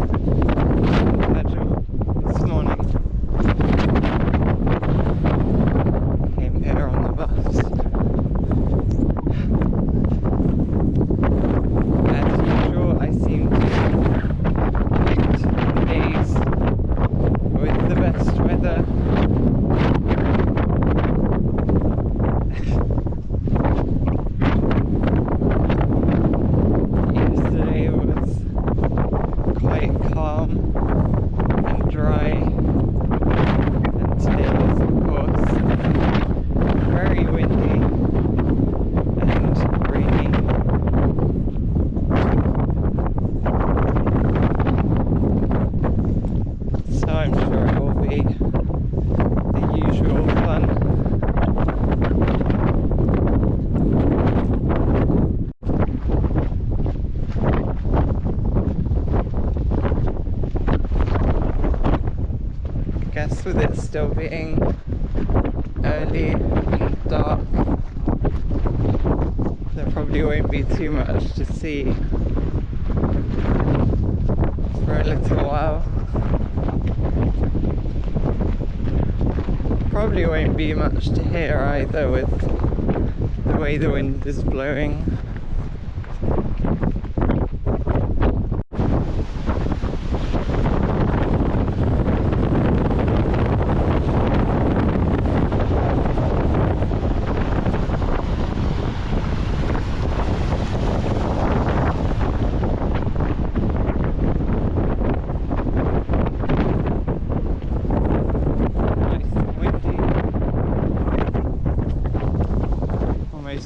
Tintagel this morning. Came here on the bus. As usual, I seem to pick days with the best weather. Yesterday was quite calm and dry, and today is of course very windy and rainy. So I'm sure it will be the usual fun. I guess with it still being early and dark, there probably won't be too much to see for a little while. Probably won't be much to hear either with the way the wind is blowing.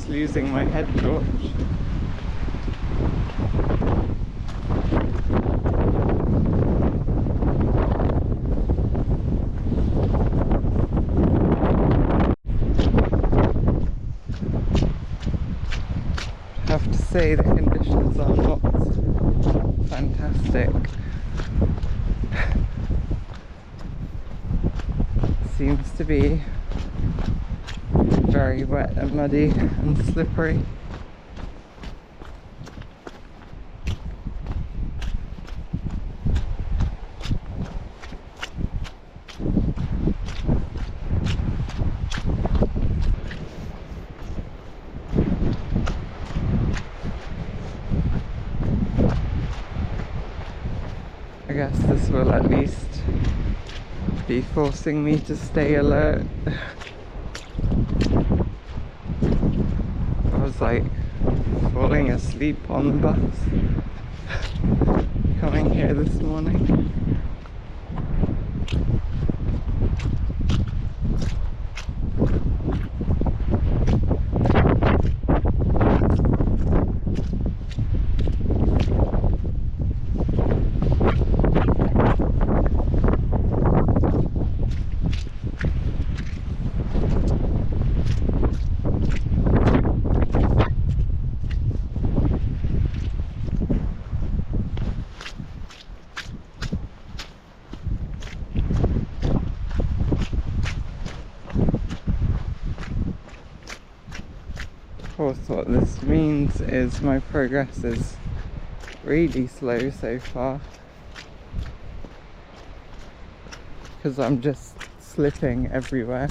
Losing my head torch. I have to say the conditions are not fantastic. Seems to be very wet and muddy and slippery. I guess this will at least be forcing me to stay alert. I was like falling asleep on the bus coming here this morning. Of course, what this means is my progress is really slow so far, because I'm just slipping everywhere.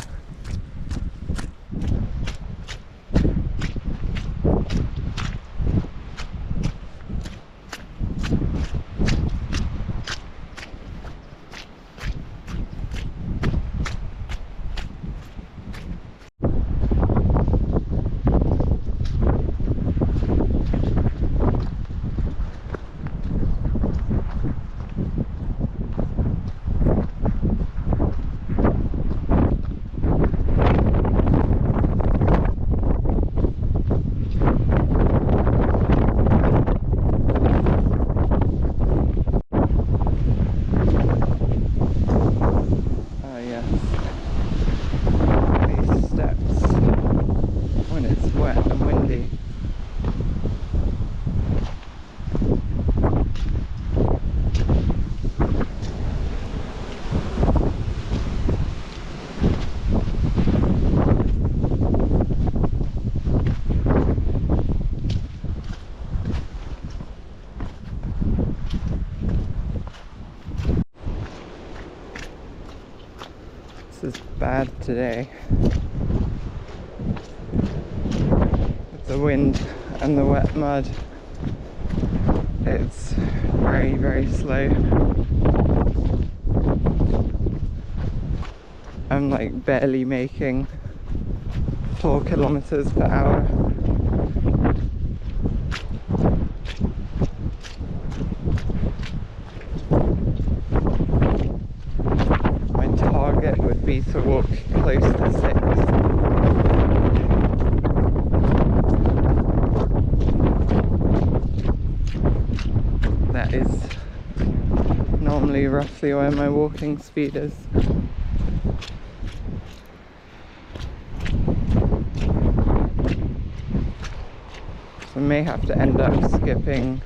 is bad today. With the wind and the wet mud, it's very, very slow. I'm like barely making 4 kilometers per hour. My target would be to walk close to 6. That is normally roughly where my walking speed is. So I may have to end up skipping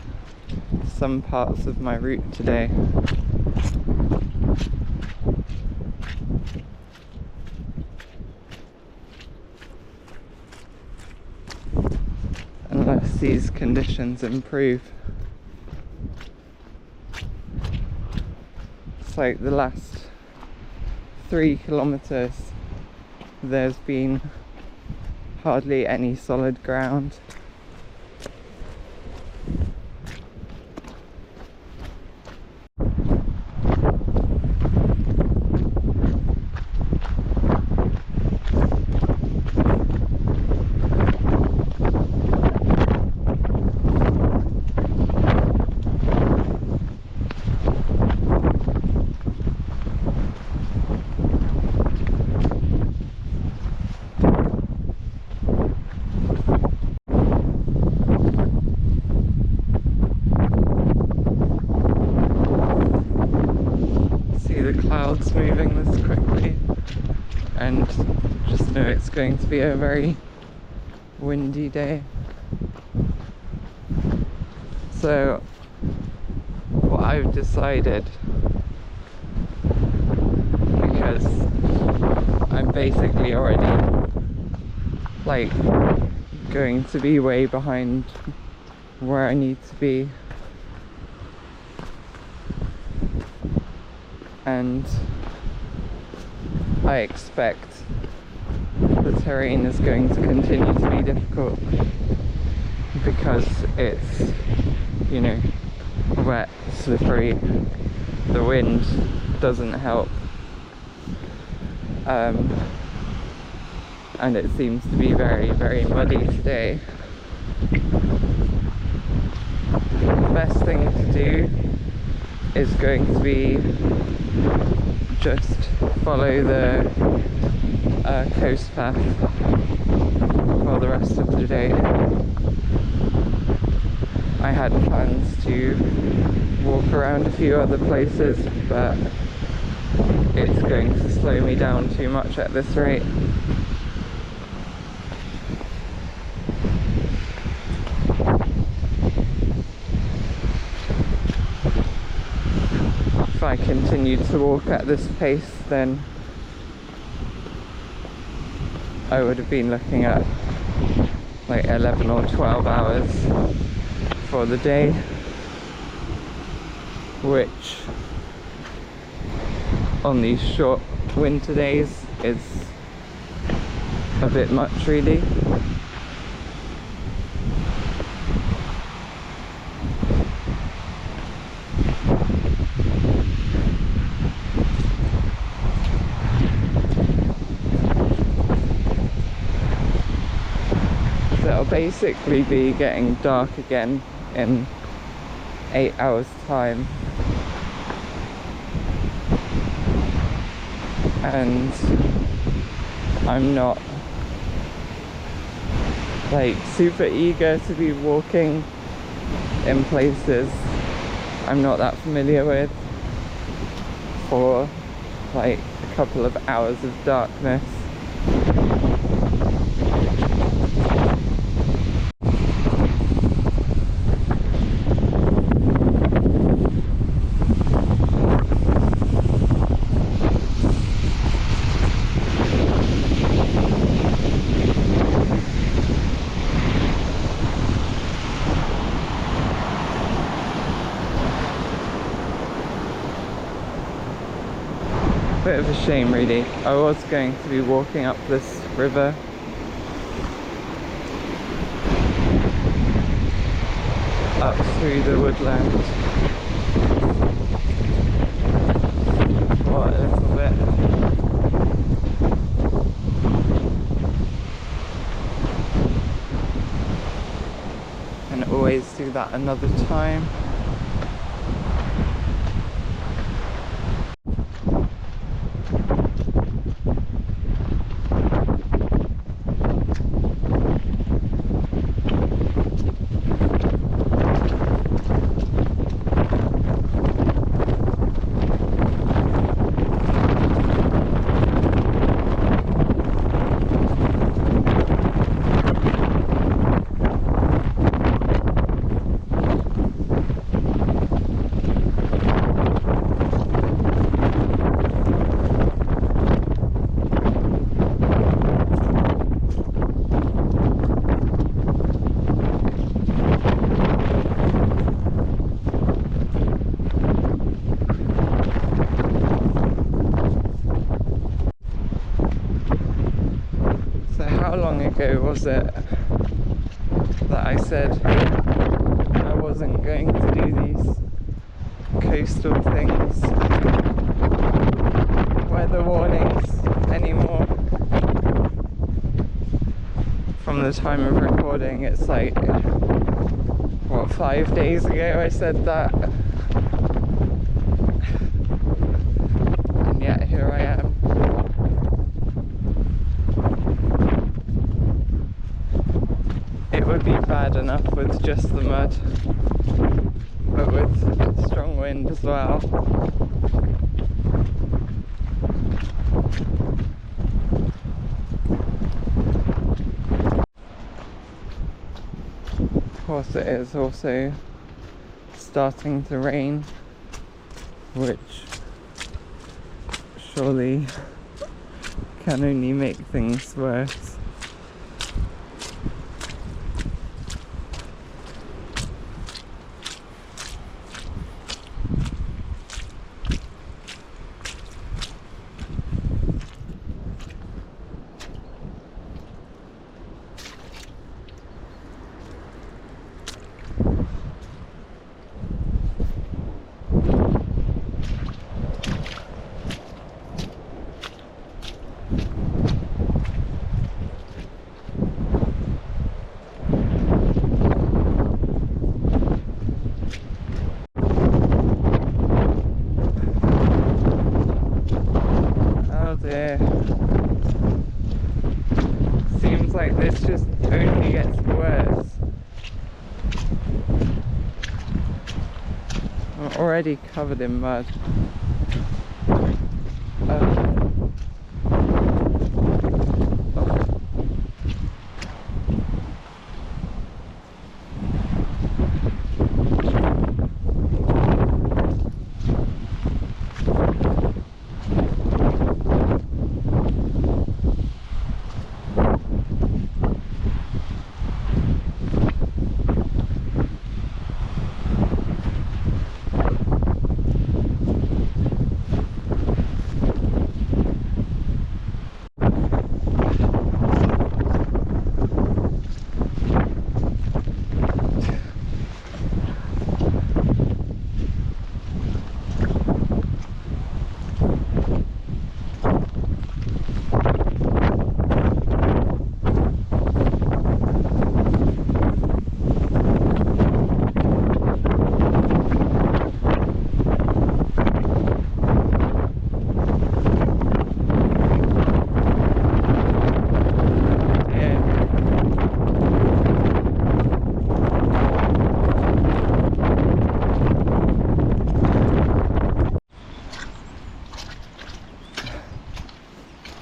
some parts of my route today. Unless these conditions improve. It's like the last 3 kilometers, there's been hardly any solid ground. Clouds moving this quickly, and just know it's going to be a very windy day. So what I've decided, because I'm basically already like going to be way behind where I need to be, and I expect the terrain is going to continue to be difficult because it's, you know, wet, slippery, the wind doesn't help, and it seems to be very, very muddy today. The best thing to do is going to be just follow the coast path for the rest of the day. I had plans to walk around a few other places, but it's going to slow me down too much at this rate. If I continued to walk at this pace, then I would have been looking at like 11 or 12 hours for the day, which on these short winter days is a bit much really. It'll basically be getting dark again in 8 hours time, and I'm not like super eager to be walking in places I'm not that familiar with for like a couple of hours of darkness. Bit of a shame really. I was going to be walking up this river. Up through the woodland. For a little bit. And always do that another time. How long ago was it that I said I wasn't going to do these coastal things, weather warnings anymore? From the time of recording, it's like, what, 5 days ago I said that, and yet here I am. It would be bad enough with just the mud, but with strong wind as well. Of course it is also starting to rain, which surely can only make things worse. Seems like this just only gets worse. I'm already covered in mud.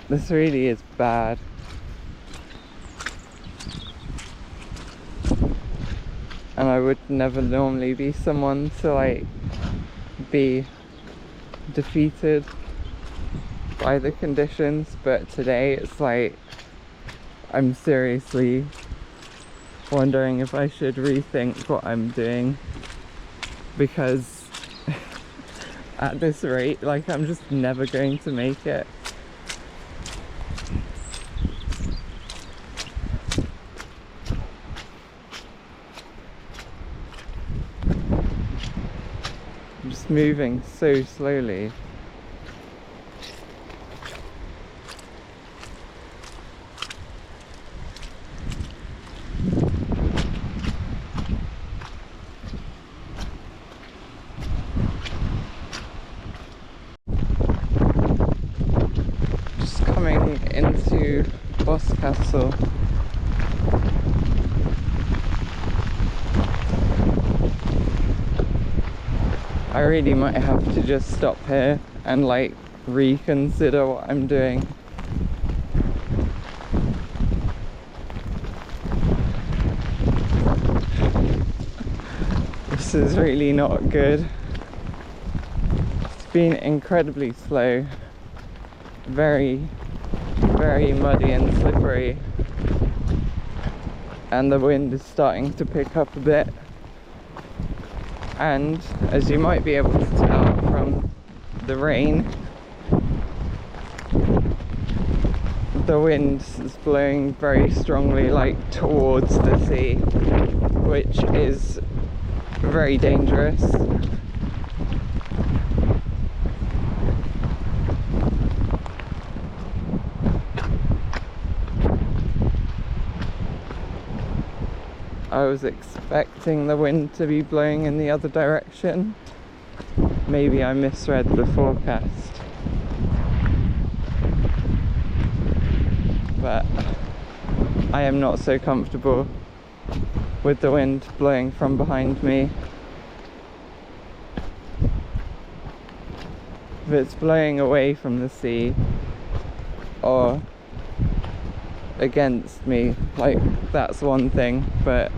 This really is bad. And I would never normally be someone to like be defeated by the conditions, but today it's like I'm seriously wondering if I should rethink what I'm doing, because at this rate, like I'm just never going to make it. I'm just moving so slowly. Coming into Boscastle. I really might have to just stop here and like reconsider what I'm doing. This is really not good. It's been incredibly slow. Very muddy and slippery, and the wind is starting to pick up a bit, and as you might be able to tell from the rain, the wind is blowing very strongly, like towards the sea, which is very dangerous. I was expecting the wind to be blowing in the other direction. Maybe I misread the forecast. But I am not so comfortable with the wind blowing from behind me. If it's blowing away from the sea or against me, like, that's one thing, but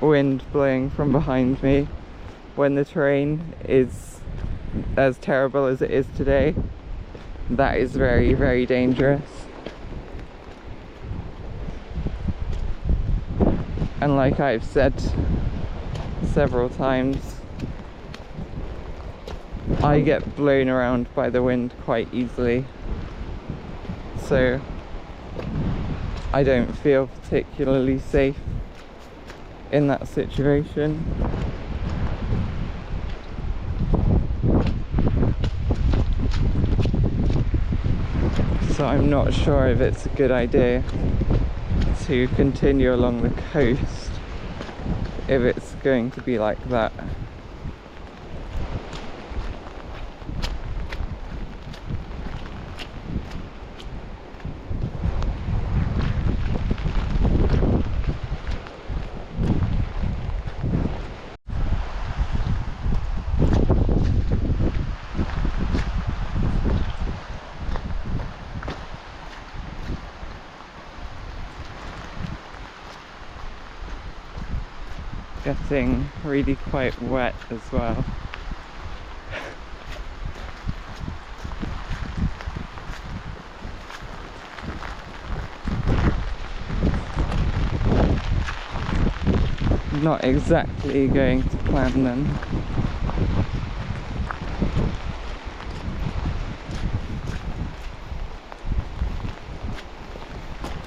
wind blowing from behind me when the terrain is as terrible as it is today, that is very dangerous. And like I've said several times, I get blown around by the wind quite easily, so I don't feel particularly safe in that situation. So I'm not sure if it's a good idea to continue along the coast if it's going to be like that. Getting really quite wet as well. Not exactly going to plan then.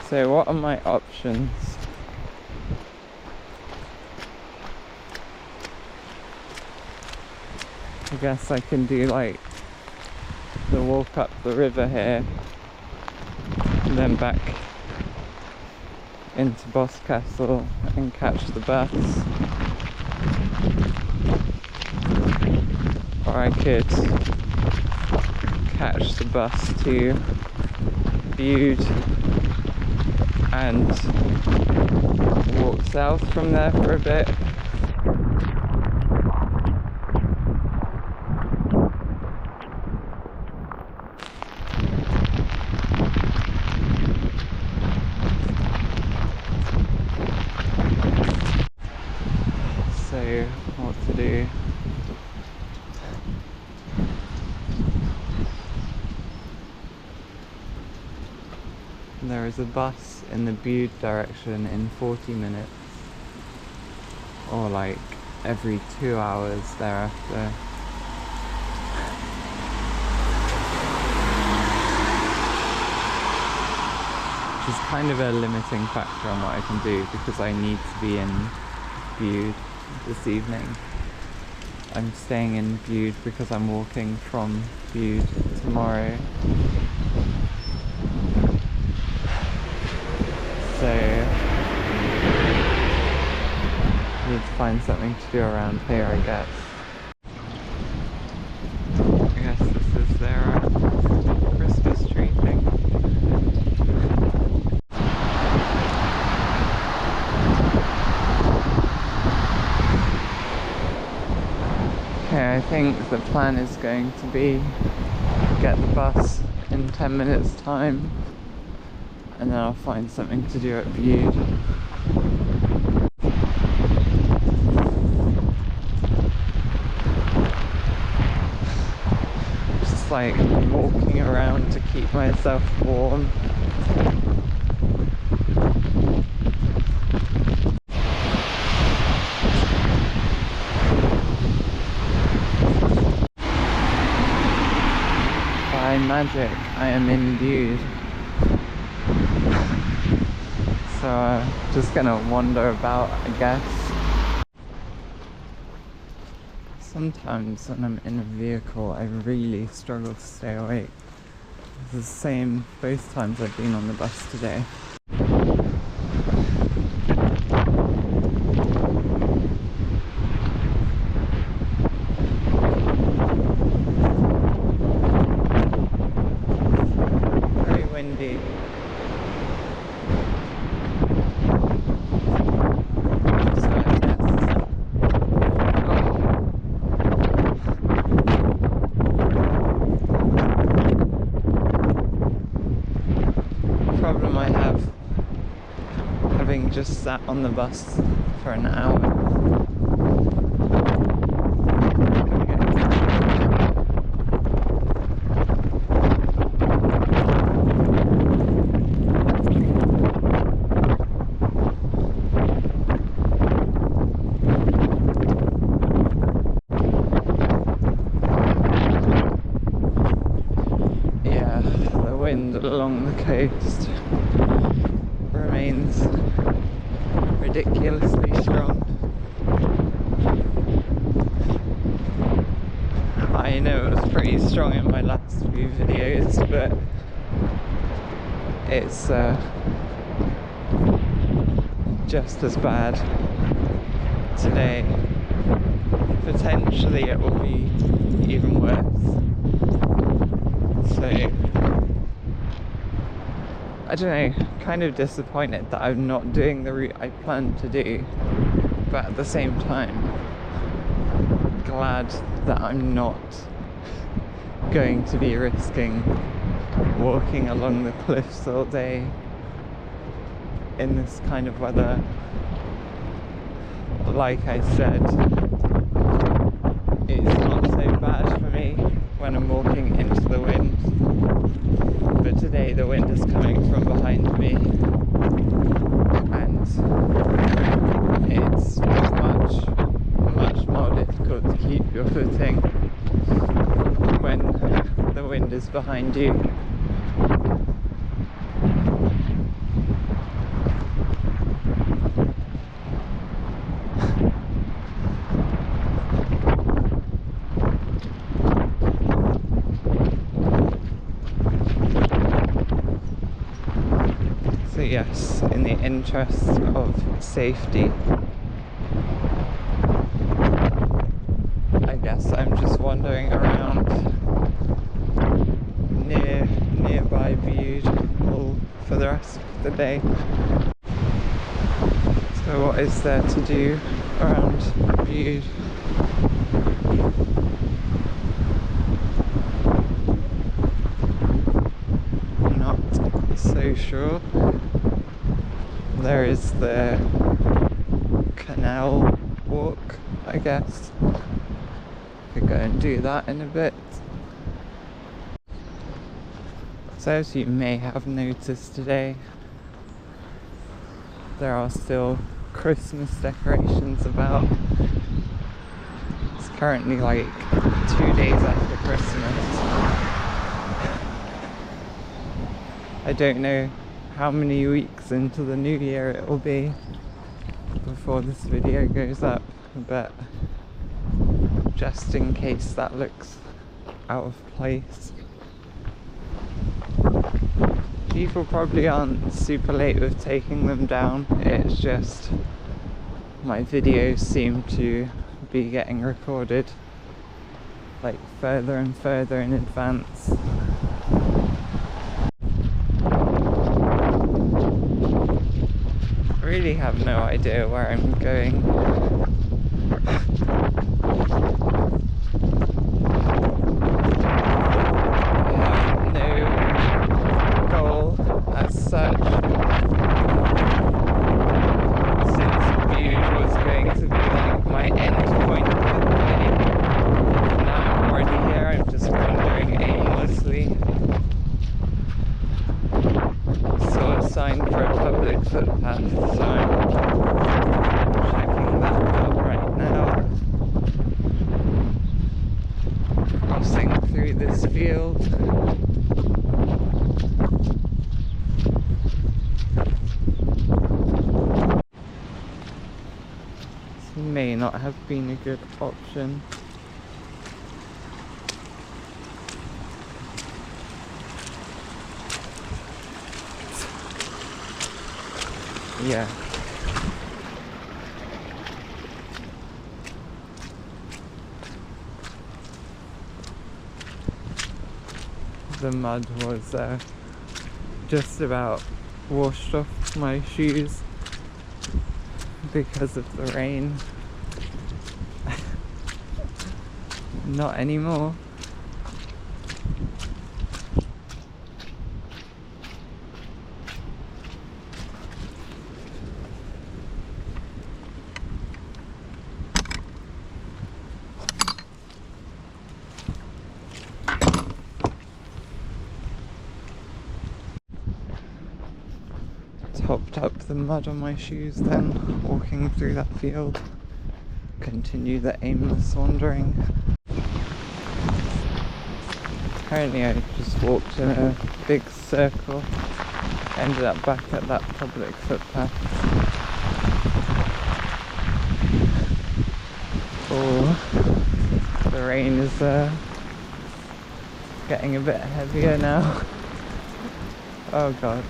So what are my options? I guess I can do like the walk up the river here and then back into Boscastle and catch the bus, or I could catch the bus to Bude and walk south from there for a bit. So what to do? There is a bus in the Bude direction in 40 minutes, or like every 2 hours thereafter. Which is kind of a limiting factor on what I can do because I need to be in Bude this evening. I'm staying in Bude because I'm walking from Bude tomorrow. So I need to find something to do around here, I guess. I guess this is their Christmas tree thing. Okay, I think the plan is going to be get the bus in 10 minutes time and then I'll find something to do at Bude. Just like walking around to keep myself warm. By magic, I am in Bude. So just gonna wander about, I guess. Sometimes when I'm in a vehicle, I really struggle to stay awake. It's the same both times I've been on the bus today. Very windy. Problem I have having just sat on the bus for an hour. Yeah, the wind along the coast remains ridiculously strong. I know it was pretty strong in my last few videos, but it's just as bad today. Potentially it will be even worse. So I don't know, kind of disappointed that I'm not doing the route I planned to do, but at the same time glad that I'm not going to be risking walking along the cliffs all day in this kind of weather. Like I said, it's not so bad for me when I'm walking into the wind, but today the wind is coming from behind me and it's much more difficult to keep your footing when the wind is behind you. So yes, in the interest of safety, I guess I'm just wandering around nearby Bude all for the rest of the day. So what is there to do around Bude? Not so sure. There is the canal walk, I guess. Could go and do that in a bit. So as you may have noticed today, there are still Christmas decorations about currently like 2 days after Christmas. I don't know how many weeks into the new year it will be before this video goes up, but just in case that looks out of place. People probably aren't super late with taking them down, it's just my videos seem to be getting recorded like further and further in advance. I really have no idea where I'm going. As such, since Bude was going to be like my end point of the day, now I'm already here, I'm just wandering aimlessly. Saw a sign for a public footpath, so I'm checking that out right now. Crossing through this field. May not have been a good option. Yeah. The mud was just about washed off my shoes because of the rain. Not anymore. Topped up the mud on my shoes then, walking through that field. Continue the aimless wandering. Apparently I just walked in a big circle, ended up back at that public footpath. Oh, the rain is getting a bit heavier now. Oh god.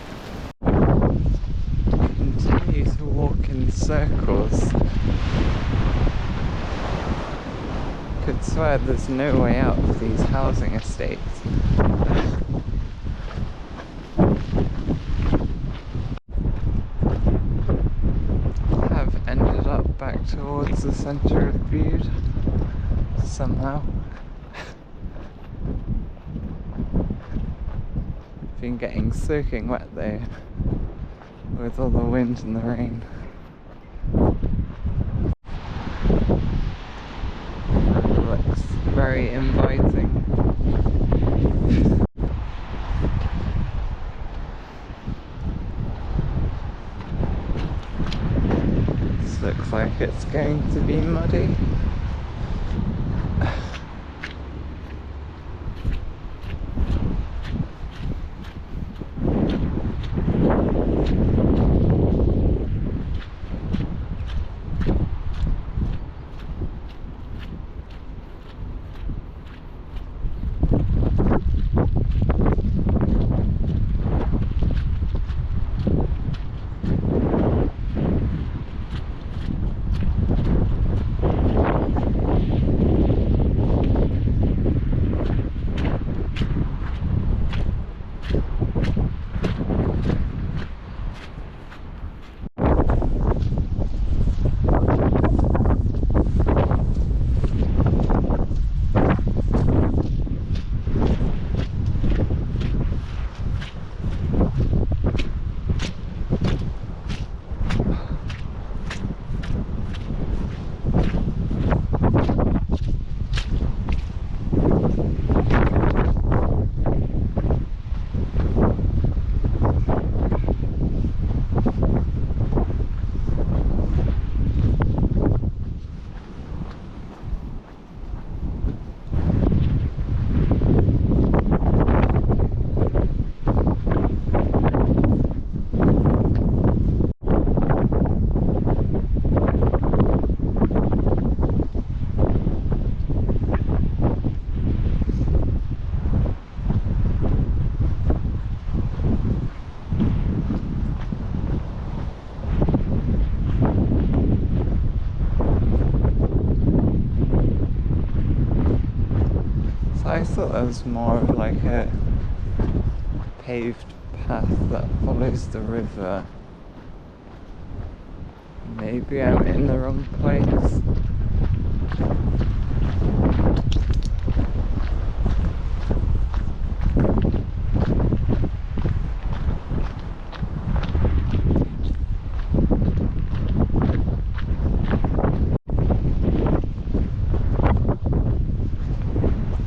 Continue to walk in circles. Could swear there's no way out of these housing estates. Have ended up back towards the centre of Bude somehow. Been getting soaking wet though, with all the wind and the rain. Looks very inviting. This looks like it's going to be muddy. I thought that was more of like a paved path that follows the river. Maybe I'm in the wrong place.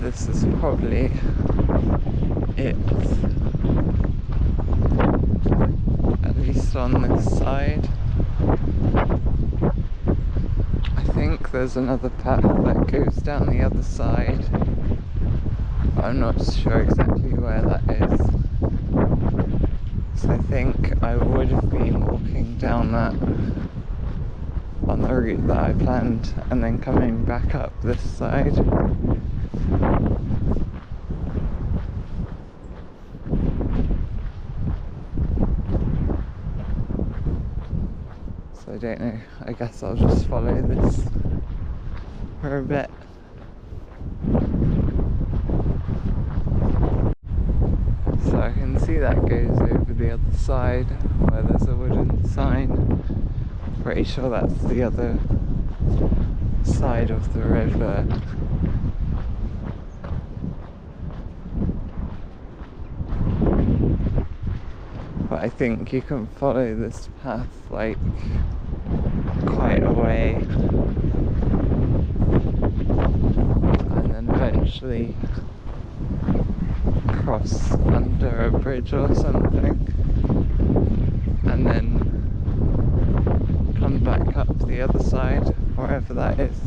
This is probably it, at least on this side. I think there's another path that goes down the other side. I'm not sure exactly where that is. So I think I would have been walking down that on the route that I planned and then coming back up this side. So I don't know, I guess I'll just follow this for a bit. So I can see that goes over the other side where there's a wooden sign. Pretty sure that's the other side of the river. But I think you can follow this path like quite a way and then eventually cross under a bridge or something and then come back up the other side, wherever that is.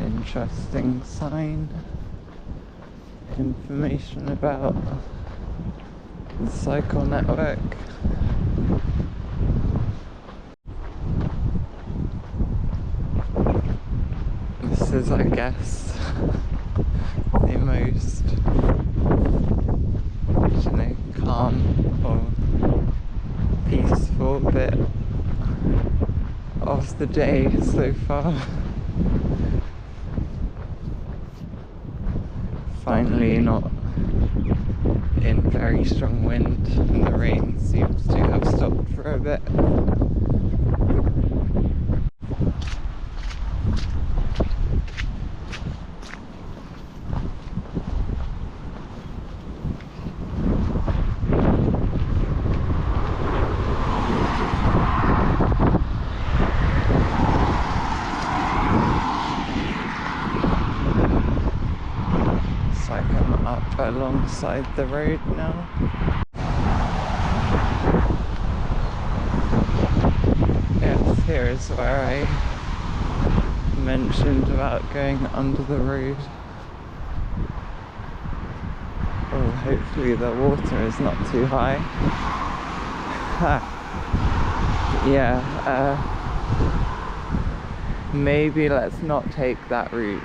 Interesting sign. Information about the cycle network. This is, I guess, the most, calm or peaceful bit of the day so far. Finally not in very strong wind and the rain seems to have stopped for a bit. Alongside the road now. Yes, here is where I mentioned about going under the road. Oh, hopefully the water is not too high. Yeah, maybe let's not take that route.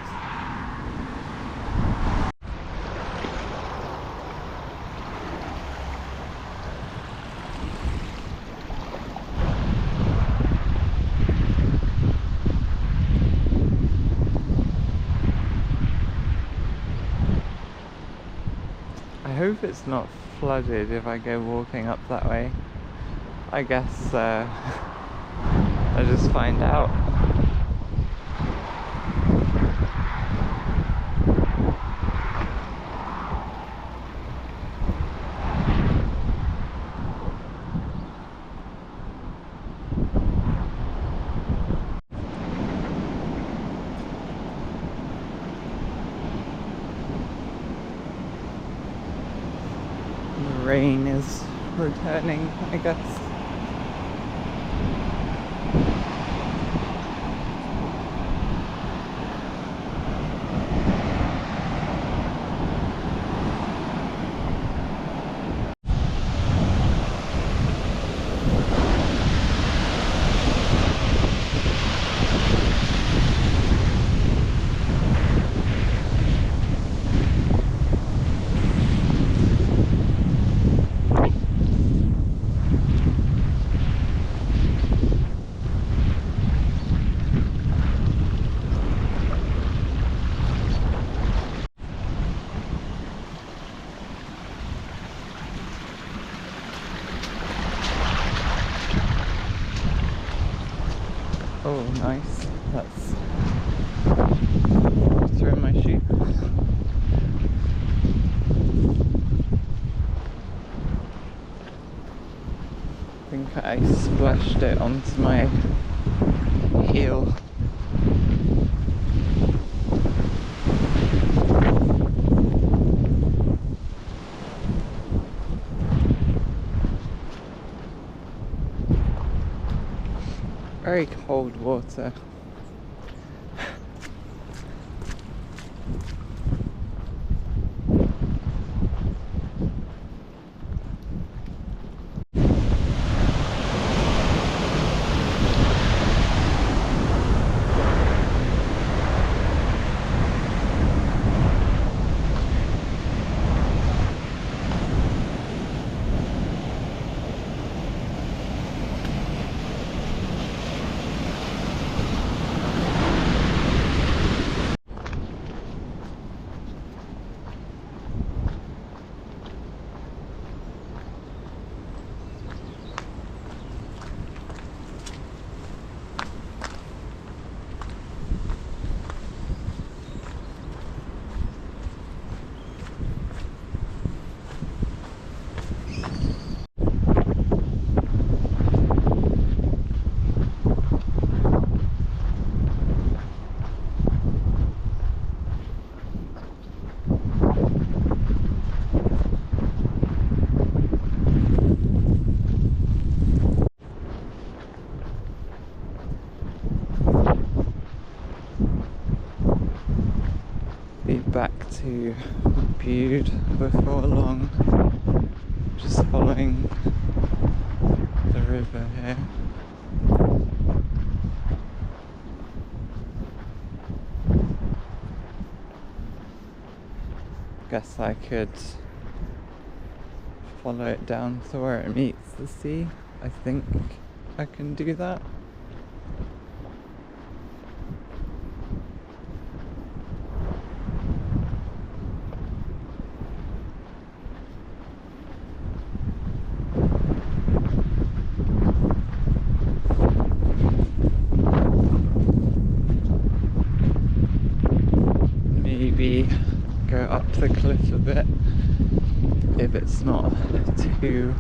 I hope it's not flooded if I go walking up that way. I guess I'll just find out. Rain is returning, I guess. nice. That's through my shoe. I think I splashed it onto my heel. Very cold water. Be back to Bude before long, just following the river here. Guess I could follow it down to where it meets the sea. I think I can do that. Maybe go up the cliff a bit if it's not too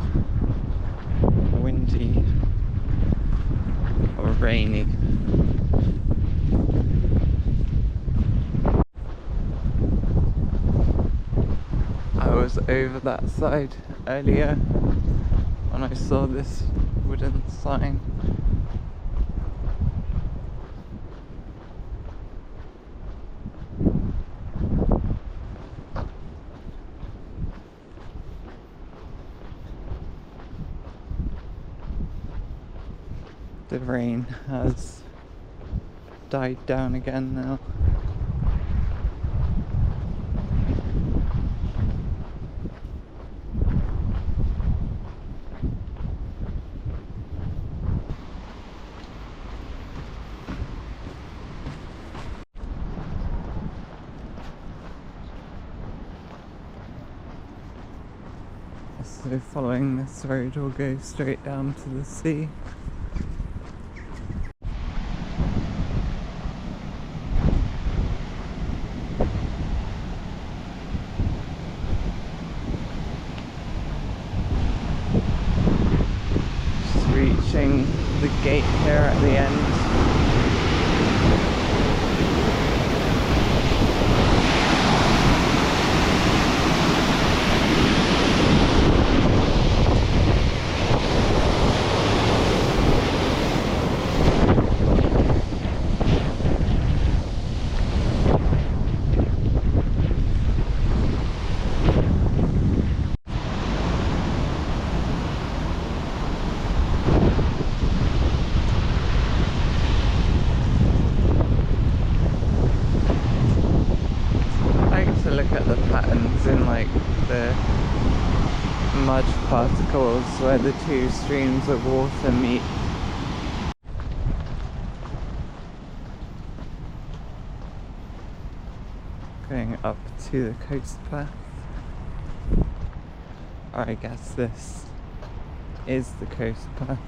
windy or rainy. I was over that side earlier when I saw this wooden sign. The rain has died down again now. So following this road will go straight down to the sea. Reaching the gate here at the end. Look at the patterns in like the mud particles where the two streams of water meet. Going up to the coast path. I guess this is the coast path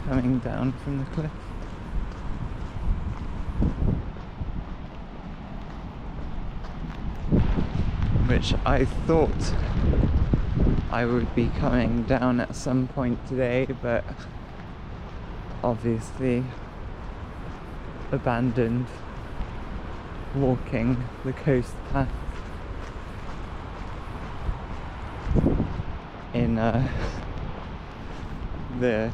coming down from the cliff. which I thought I would be coming down at some point today, but obviously abandoned walking the coast path in the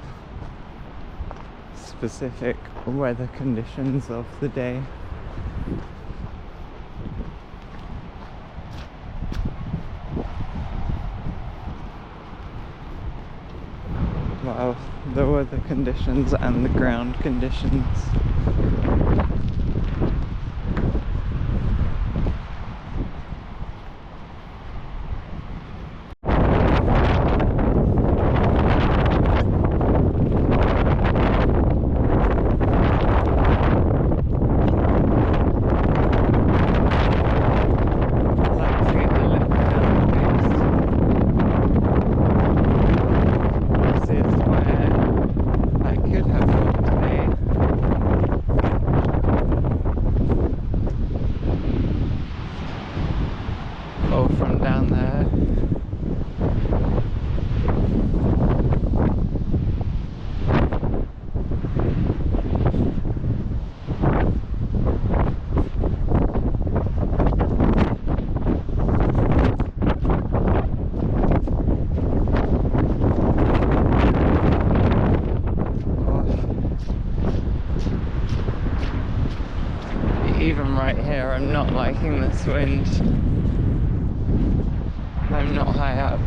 specific weather conditions of the day. Well, the weather conditions and the ground conditions. Even right here, I'm not liking this wind. I'm not high up.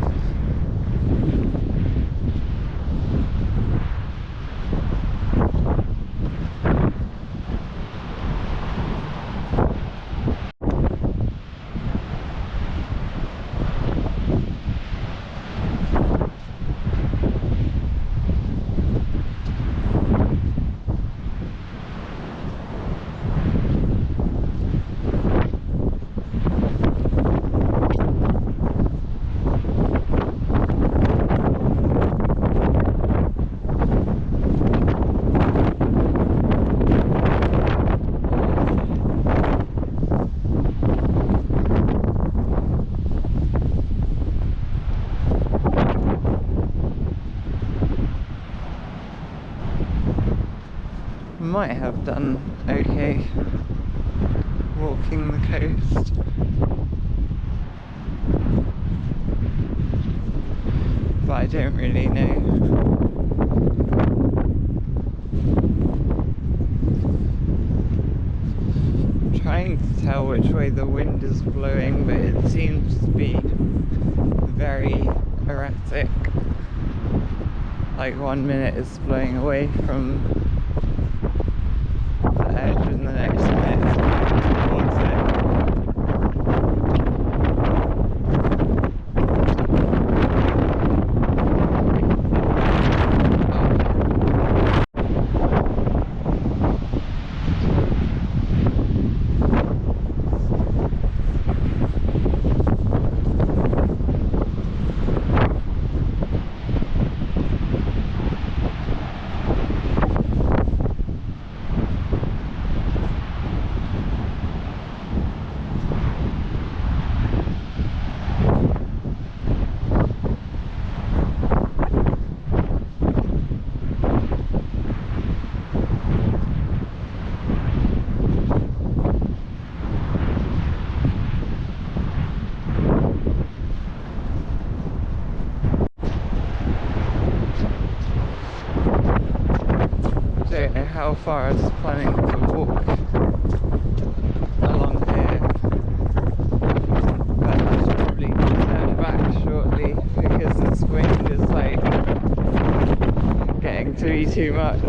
Might have done okay walking the coast, but I don't really know. I'm trying to tell which way the wind is blowing, but it seems to be very erratic. Like 1 minute it's blowing away from edge and the next minute it's coming towards it. Don't know how far I was planning to walk along here, but I should probably turn back shortly because this wind is like getting to be too much.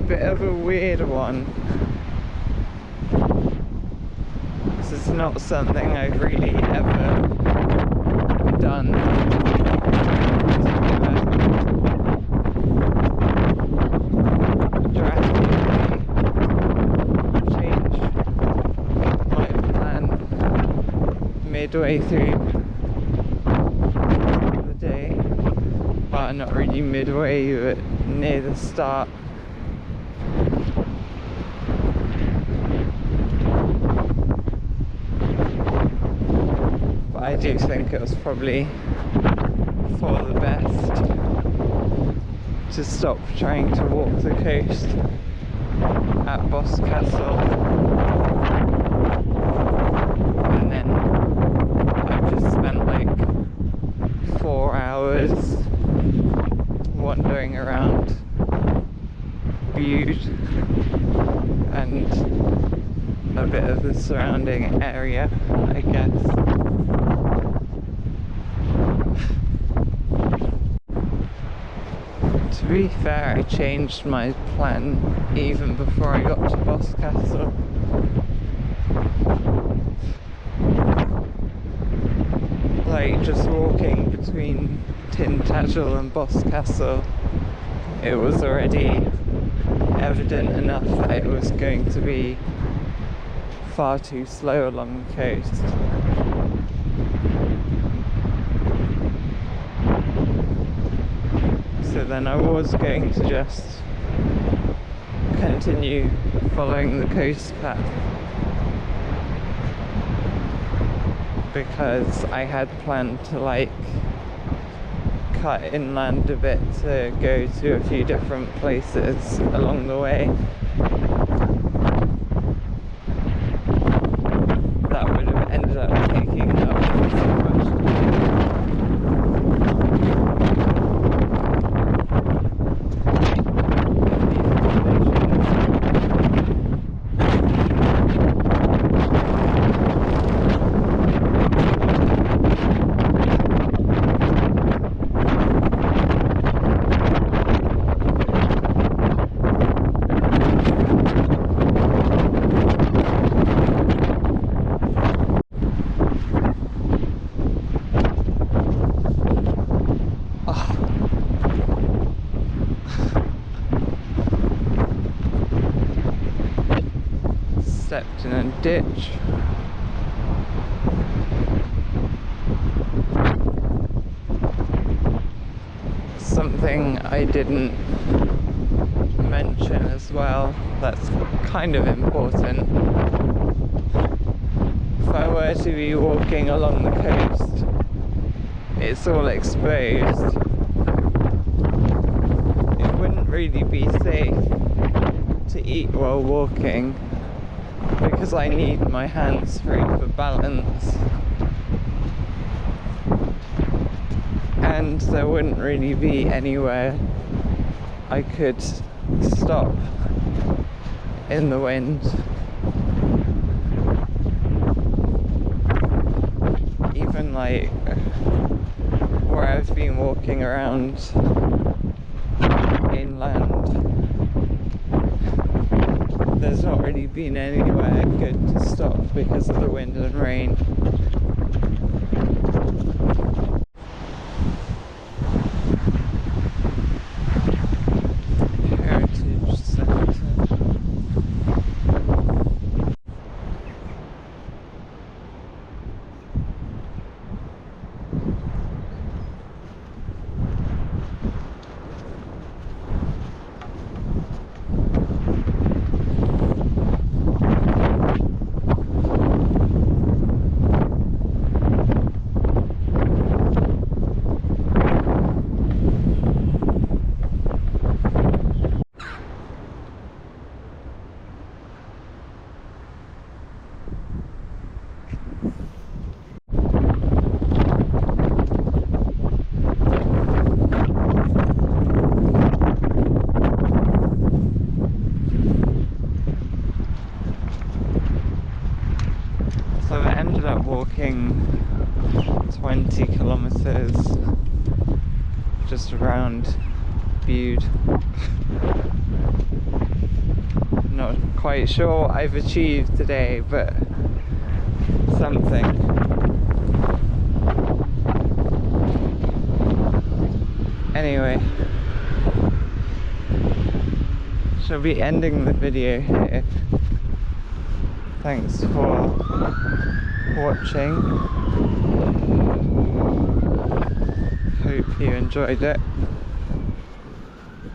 bit of a weird one. This is not something I've really ever done. Drastically change my plan midway through the day. Well, not really midway, but near the start. But I do think it was probably for the best to stop trying to walk the coast at Boscastle, and then I've just spent like 4 hours wandering around Bude and a bit of the surrounding area, I guess. To be fair, I changed my plan even before I got to Boscastle. Like, just walking between Tintagel and Boscastle, it was already evident enough that it was going to be far too slow along the coast. So then I was going to just continue following the coast path, because I had planned to like cut inland a bit to go to a few different places along the way. That would have ended up taking up so much time. Stepped in a ditch. Something I didn't mention as well that's kind of important. If I were to be walking along the coast, it's all exposed. It wouldn't really be safe to eat while walking, because I need my hands free for balance, and there wouldn't really be anywhere I could stop in the wind. Even like where I've been walking around inland, there's not really been anywhere good to stop because of the wind and rain. Heritage Centre. So I ended up walking 20 kilometers just around Bude. Not quite sure what I've achieved today, but something. Anyway, shall be ending the video here. Thanks for watching. Hope you enjoyed it.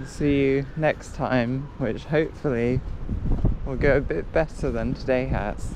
See you next time, which hopefully will go a bit better than today has.